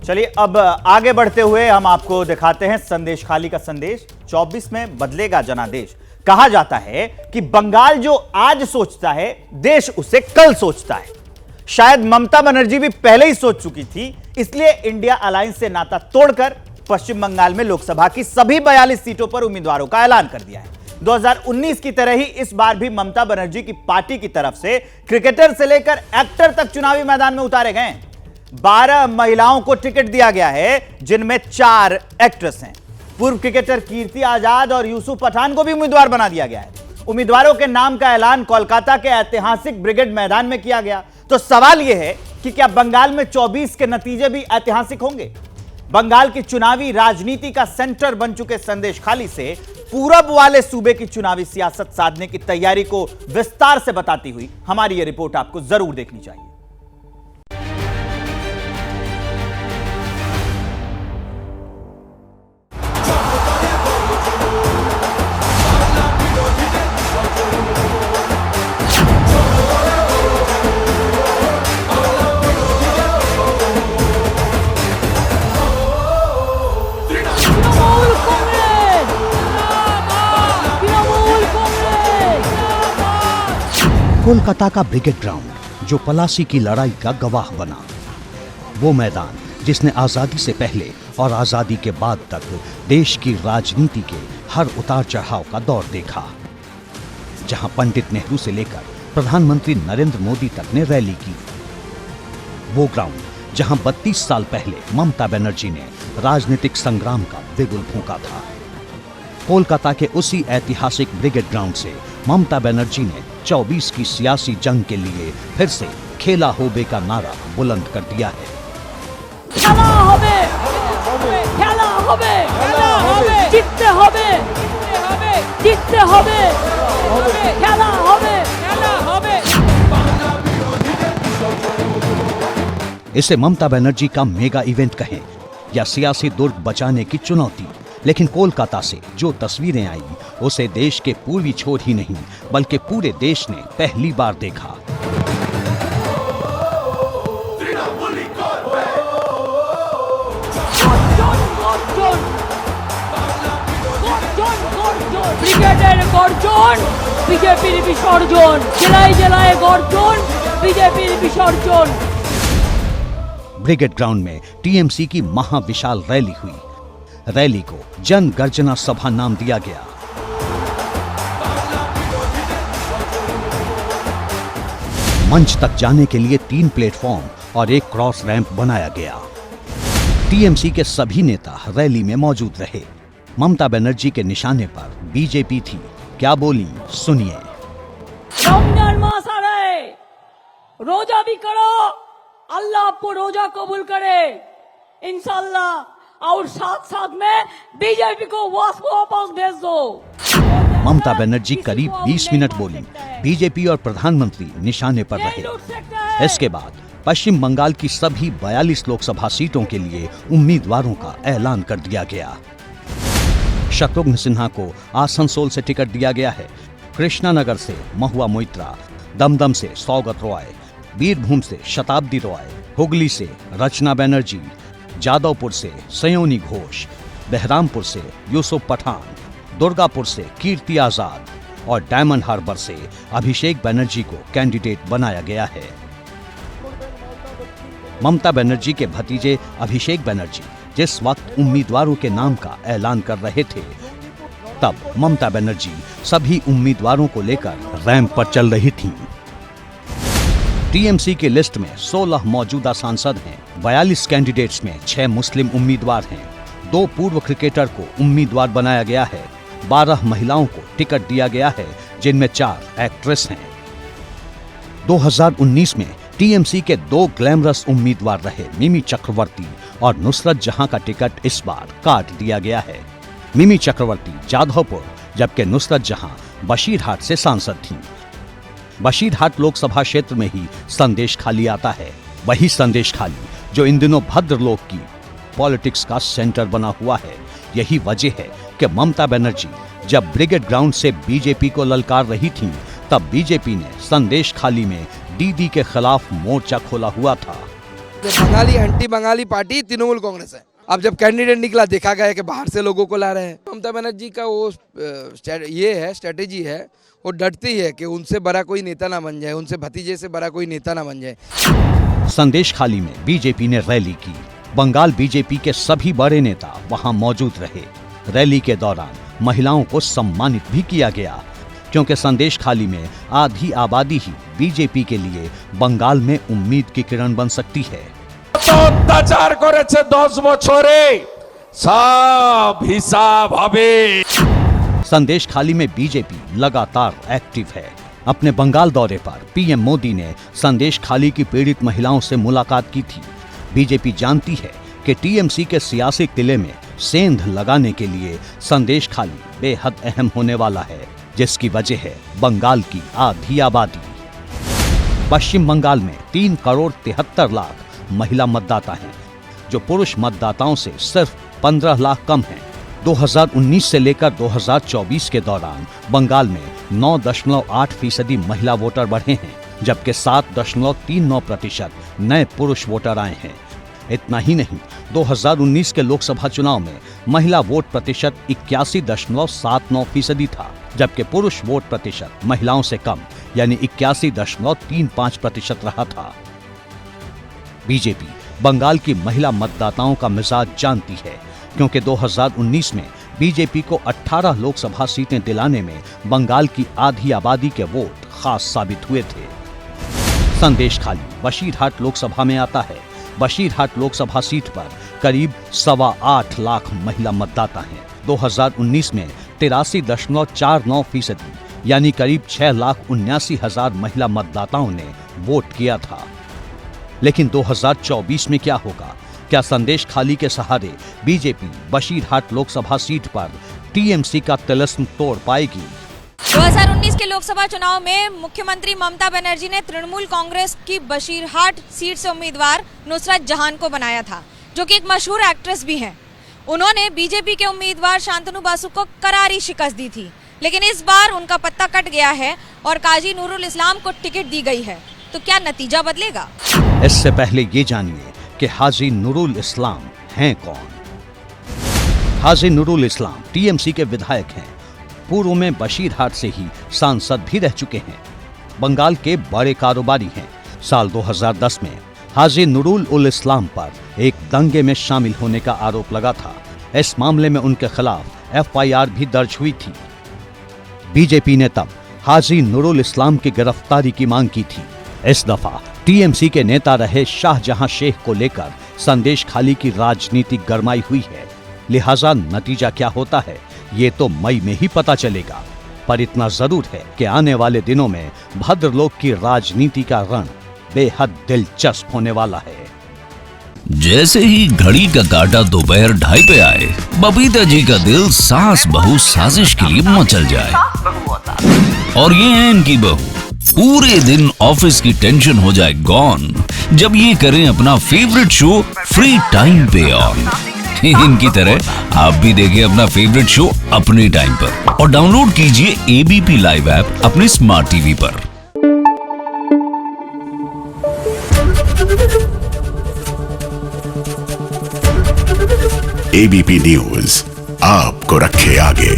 चलिए अब आगे बढ़ते हुए हम आपको दिखाते हैं संदेश खाली का संदेश। 24 में बदलेगा जनादेश। कहा जाता है कि बंगाल जो आज सोचता है देश उसे कल सोचता है। शायद ममता बनर्जी भी पहले ही सोच चुकी थी, इसलिए इंडिया अलायंस से नाता तोड़कर पश्चिम बंगाल में लोकसभा की सभी 42 सीटों पर उम्मीदवारों का ऐलान कर दिया है। 2019 की तरह ही इस बार भी ममता बनर्जी की पार्टी की तरफ से क्रिकेटर से लेकर एक्टर तक चुनावी मैदान में उतारे गए। 12 महिलाओं को टिकट दिया गया है, जिनमें 4 एक्ट्रेस हैं। पूर्व क्रिकेटर कीर्ति आजाद और यूसुफ पठान को भी उम्मीदवार बना दिया गया है। उम्मीदवारों के नाम का ऐलान कोलकाता के ऐतिहासिक ब्रिगेड मैदान में किया गया। तो सवाल यह है कि क्या बंगाल में 24 के नतीजे भी ऐतिहासिक होंगे? बंगाल की चुनावी राजनीति का सेंटर बन चुके संदेश खाली से पूरब वाले सूबे की चुनावी सियासत साधने की तैयारी को विस्तार से बताती हुई हमारी यह रिपोर्ट आपको जरूर देखनी चाहिए। कोलकाता का ब्रिगेड ग्राउंड जो पलासी की लड़ाई का गवाह बना, वो मैदान जिसने आजादी से पहले और आजादी के बाद तक देश की राजनीति के हर उतार चढ़ाव का दौर देखा, जहां पंडित नेहरू से लेकर प्रधानमंत्री नरेंद्र मोदी तक ने रैली की। वो ग्राउंड जहां 32 साल पहले ममता बनर्जी ने राजनीतिक संग्राम का बिगुल फूंका था। कोलकाता के उसी ऐतिहासिक ब्रिगेड ग्राउंड से ममता बनर्जी ने 24 की सियासी जंग के लिए फिर से खेला होबे का नारा बुलंद कर दिया है। खेला होबे, खेला होबे, खेला होबे, जीतते होबे, जीतते होबे, खेला होबे, खेला होबे। इसे ममता बनर्जी का मेगा इवेंट कहें या सियासी दुर्ग बचाने की चुनौती, लेकिन कोलकाता से जो तस्वीरें आई उसे देश के पूर्वी छोर ही नहीं बल्कि पूरे देश ने पहली बार देखा। ব্রিগেডের গর্জন, বিজেপির বিসর্জন, জেলায় জেলায় গর্জন, বিজেপির বিসর্জন। ब्रिगेड ग्राउंड में टीएमसी की महाविशाल रैली हुई। रैली को जन गर्जना सभा नाम दिया गया। मंच तक जाने के लिए 3 प्लेटफॉर्म और एक क्रॉस रैंप बनाया गया। टीएमसी के सभी नेता रैली में मौजूद रहे। ममता बनर्जी के निशाने पर बीजेपी थी। क्या बोली, सुनिए। रमजान मास आ रहा है, रोजा भी करो, अल्लाह आपको रोजा कबूल करे इंशाल्लाह, और साथ साथ में बीजेपी को वापस भेज दो। ममता बनर्जी करीब 20 मिनट बोली। बीजेपी और प्रधानमंत्री निशाने पर रहे। इसके बाद पश्चिम बंगाल की सभी 42 लोकसभा सीटों के लिए उम्मीदवारों का ऐलान कर दिया गया। शत्रुघ्न सिन्हा को आसनसोल से टिकट दिया गया है। कृष्णानगर से महुआ मोइत्रा, दमदम से सौगत रॉय, बीरभूम से शताब्दी रॉय, हुगली से रचना बनर्जी, जादवपुर से सयोनी घोष, बहरामपुर से यूसुफ पठान, दुर्गापुर से कीर्ति आजाद और डायमंड हार्बर से अभिषेक बनर्जी को कैंडिडेट बनाया गया है। ममता बनर्जी के भतीजे अभिषेक बनर्जी जिस वक्त उम्मीदवारों के नाम का ऐलान कर रहे थे, तब ममता बनर्जी सभी उम्मीदवारों को लेकर रैंप पर चल रही थीं। टीएमसी की लिस्ट में 16 मौजूदा सांसद हैं। 42 कैंडिडेट्स में 6 मुस्लिम उम्मीदवार हैं। 2 पूर्व क्रिकेटर को उम्मीदवार बनाया गया है। 12 महिलाओं को टिकट दिया गया है, जिनमें 4 एक्ट्रेस हैं। 2019 में टीएमसी के 2 ग्लैमरस उम्मीदवार रहे मिमी चक्रवर्ती और नुसरत जहां का टिकट इस बार काट दिया गया है। मिमी चक्रवर्ती जाधवपुर, जबकि नुसरत जहां बशीरहाट से सांसद थीं। बशीरहाट लोकसभा क्षेत्र में ही संदेश खाली आता है। वही संदेश खाली जो इन दिनों भद्रलोक की पॉलिटिक्स का सेंटर बना हुआ है। यही वजह है कि ममता बनर्जी जब ब्रिगेड ग्राउंड से बीजेपी को ललकार रही थीं, तब बीजेपी ने संदेश खाली में दीदी के खिलाफ मोर्चा खोला हुआ था। बंगाली एंटी बंगाली पार्टी तृणमूल कांग्रेस है। अब जब कैंडिडेट निकला देखा गया कि बाहर से लोगों को ला रहे हैं। ममता बनर्जी का वो ये है स्ट्रेटेजी है, वो डरती है कि उनसे बड़ा कोई नेता ना बन जाए, उनसे भतीजे से बड़ा कोई नेता ना बन जाए। संदेश खाली में बीजेपी ने रैली की। बंगाल बीजेपी के सभी बड़े नेता वहां मौजूद रहे। रैली के दौरान महिलाओं को सम्मानित भी किया गया, क्योंकि संदेश खाली में आधी आबादी ही बीजेपी के लिए बंगाल में उम्मीद की किरण बन सकती है। অত্যাচার করেছে 10 বছরে সব হিসাব হবে। संदेश खाली में बीजेपी लगातार एक्टिव है। अपने बंगाल दौरे पर पीएम मोदी ने संदेश खाली की पीड़ित महिलाओं से मुलाकात की थी। बीजेपी जानती है कि टीएमसी के सियासी किले में सेंध लगाने के लिए संदेश खाली बेहद अहम होने वाला है, जिसकी वजह है बंगाल की आधी आबादी। पश्चिम बंगाल में 3 करोड़ 73 लाख महिला मतदाता हैं, जो पुरुष मतदाताओं से सिर्फ 15 लाख कम हैं। 2019 से लेकर 2024 के दौरान बंगाल में 9.8% महिला वोटर बढ़े हैं, जबकि 7.39% नए पुरुष वोटर आए हैं। इतना ही नहीं, 2019 के लोकसभा चुनाव में महिला वोट प्रतिशत 81.79% था, जबकि पुरुष वोट प्रतिशत महिलाओं से कम यानी 81.35% रहा था। बीजेपी बंगाल की महिला मतदाताओं का मिजाज जानती है, क्योंकि 2019 में बीजेपी को 18 लोकसभा सीटें दिलाने में बंगाल की आधी आबादी के वोट खास साबित हुए थे। संदेश खाली बशीरहाट लोकसभा में आता है। बशीरहाट लोकसभा सीट पर करीब 8.25 लाख महिला मतदाता हैं। 2019 में 83.49% यानी करीब 6,79,000 महिला मतदाताओं ने वोट किया था। लेकिन 2024 में क्या होगा? क्या संदेश खाली के सहारे बीजेपी बशीरहाट लोकसभा सीट पर टीएमसी का तिलिस्म तोड़ पाएगी? 2019 के लोकसभा चुनाव में मुख्यमंत्री ममता बनर्जी ने तृणमूल कांग्रेस की बशीरहाट सीट से उम्मीदवार नुसरत जहान को बनाया था, जो कि एक मशहूर एक्ट्रेस भी हैं। उन्होंने बीजेपी के उम्मीदवार शांतनु बासु को करारी शिकस्त दी थी, लेकिन इस बार उनका पत्ता कट गया है और काजी नूरुल इस्लाम को टिकट दी गई है। तो क्या नतीजा बदलेगा? इससे पहले ये जानिए कि हाजी नूरुल इस्लाम हैं कौन। हाजी नूरुल इस्लाम टीएमसी के विधायक हैं। पूर्व में बशीरहाट से ही सांसद भी रह चुके हैं। बंगाल के बड़े कारोबारी हैं। साल 2010 में हाजी नूरुल उल इस्लाम पर एक दंगे में शामिल होने का आरोप लगा था। इस मामले में उनके खिलाफ एफआईआर भी दर्ज हुई थी। बीजेपी ने तब हाजी नूरुल इस्लाम की गिरफ्तारी की मांग की थी। इस दफा टीएमसी के नेता रहे शाहजहां शेख को लेकर संदेश खाली की राजनीति गरमाई हुई है। लिहाजा नतीजा क्या होता है ये तो मई में ही पता चलेगा। पर इतना जरूर है कि आने वाले दिनों में भद्रलोक की राजनीति का रण बेहद दिलचस्प होने वाला है। जैसे ही घड़ी का काटा दोपहर 2:30 पे आए, बबीता जी का दिल सास बहू साजिश के लिए मचल जाए। और ये है इनकी बहू, पूरे दिन ऑफिस की टेंशन हो जाए गॉन जब ये करें अपना फेवरेट शो फ्री टाइम पे ऑन। इनकी तरह आप भी देखिए अपना फेवरेट शो अपने टाइम पर और डाउनलोड कीजिए एबीपी लाइव ऐप अपने स्मार्ट टीवी पर। एबीपी न्यूज आपको रखे आगे।